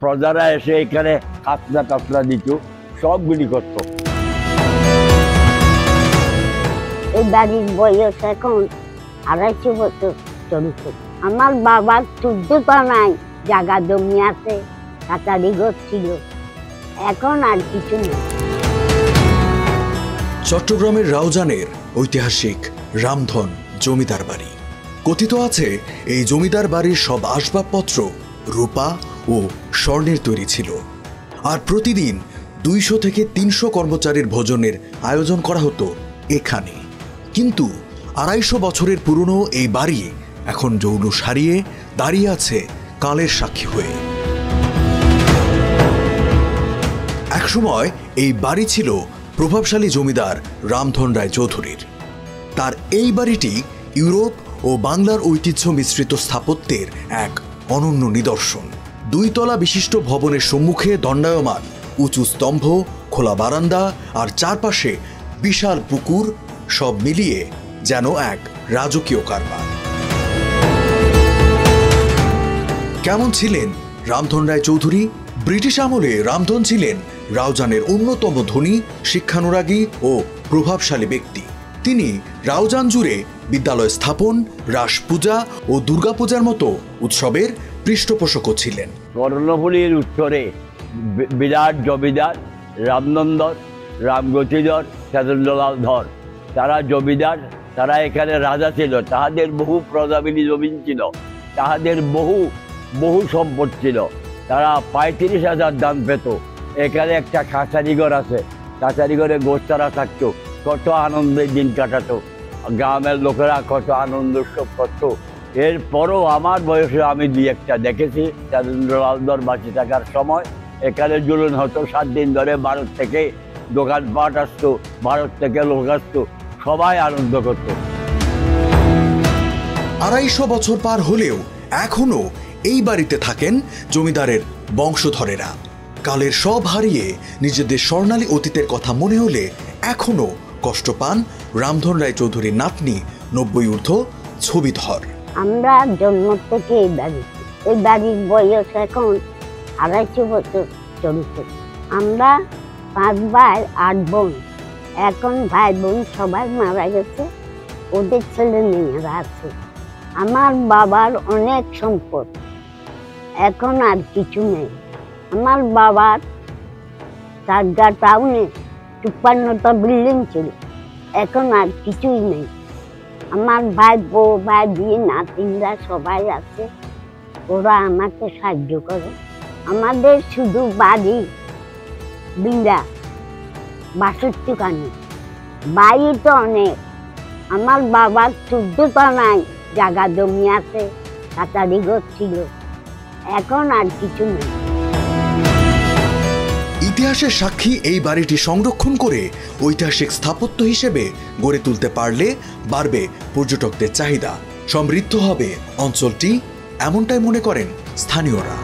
প্রজারা এসে এখানে খাতনা টাতনা দিত, সবগুলি করত। এই বাড়ির বয়স এখন 250 বছর চলছে। আমার বাবার 14টা নাই জায়গা জমি আছে, কাটারি ঘর ছিল, এখন আর কিছু নেই। চট্টগ্রামের রাউজানের ঐতিহাসিক রামধন জমিদার বাড়ি। কথিত আছে এই জমিদার বাড়ির সব আসবাবপত্র রূপা ও স্বর্ণের তৈরি ছিল, আর প্রতিদিন 200 থেকে 300 কর্মচারীর ভোজনের আয়োজন করা হতো এখানে। কিন্তু 250 বছরের পুরনো এই বাড়ি এখন জৌলুস হারিয়ে দাঁড়িয়ে আছে কালের সাক্ষী হয়ে। একসময় এই বাড়ি ছিল প্রভাবশালী জমিদার রামধন রায় চৌধুরীর। তার এই বাড়িটি ইউরোপ ও বাংলার ঐতিহ্য মিশ্রিত স্থাপত্যের এক অনন্য নিদর্শন। 2 তলা বিশিষ্ট ভবনের সম্মুখে দণ্ডায়মান উঁচু স্তম্ভ, খোলা বারান্দা আর চারপাশে বিশাল পুকুর, সব মিলিয়ে যেন এক রাজকীয় কারবার। কেমন ছিলেন রামধন রায় চৌধুরী? ব্রিটিশ আমলে রামধন ছিলেন রাউজানের অন্যতম ধনী, শিক্ষানুরাগী ও প্রভাবশালী ব্যক্তি। তিনি রাউজান জুড়ে বিদ্যালয় স্থাপন, রাস পূজা ও দুর্গাপূজার মতো উৎসবের পৃষ্ঠপোষকও ছিলেন। কর্ণফুলীর উত্তরে বিরাট জমিদার রামনন্দর, রামগতিধর, সতেন্দ্রলাল ধর, তারা জমিদার, তারা এখানে রাজা ছিল। তাহাদের বহু প্রজাবিলি জমিন ছিল, তাহাদের বহু সম্পদ ছিল। তারা 35,000 দান পেত। এখানে একটা কাছারিঘর আছে, কাছারিঘরে গোস্তারা থাকতো, কত আনন্দের দিন কাটাতো, গ্রামের লোকেরা কত আনন্দ উৎসব করতো। এরপরও আমার বয়সে আমি 2-1টা দেখেছি। সতেন্দ্রলাল ধর বাঁচে থাকার সময় এখানে জুলুন হতো 7 দিন ধরে। ভারত থেকে দোকানপাট আসতো, ভারত থেকে লোক আসতো, সবাই আনন্দ করত। 250 বছর পার হলেও এখনো এই বাড়িতে থাকেন জমিদারের বংশধরেরা। কালের সব হারিয়ে নিজেদের স্বর্ণালী অতীতের কথা মনে হলে এখনো কষ্ট পান রামধন রায় চৌধুরীর নাতনি 90 ঊর্ধ্ব ছবিধর। আমরা জন্ম থেকে এই বাড়ির বয়স এখন 250 বছর চলছে। আমরা 5 ভাই 8 বোন। এখন ভাই বোন সবাই মারা গেছে, ওদের ছেলে মেয়েরা আছে। আমার বাবার অনেক সম্পদ, এখন আর কিছু নেই। আমার বাবার চারগা টাউনে 53টা বিল্ডিং ছিল, এখন আর কিছুই নেই। আমার ভাই বউ, ভাই বিয়ে, নাতিনরা সবাই আছে, ওরা আমাকে সাহায্য করে। আমাদের শুধু বাড়ি বিন্দা 62 খানি, বাড়ি তো অনেক। আমার বাবার 14টা নাই জায়গা জমি আছে, কাটারি ঘর ছিল, এখন আর কিছু নেই। ইতিহাসের সাক্ষী এই বাড়িটি সংরক্ষণ করে ঐতিহাসিক স্থাপত্য হিসেবে গড়ে তুলতে পারলে বাড়বে পর্যটকদের চাহিদা, সমৃদ্ধ হবে অঞ্চলটি, এমনটাই মনে করেন স্থানীয়রা।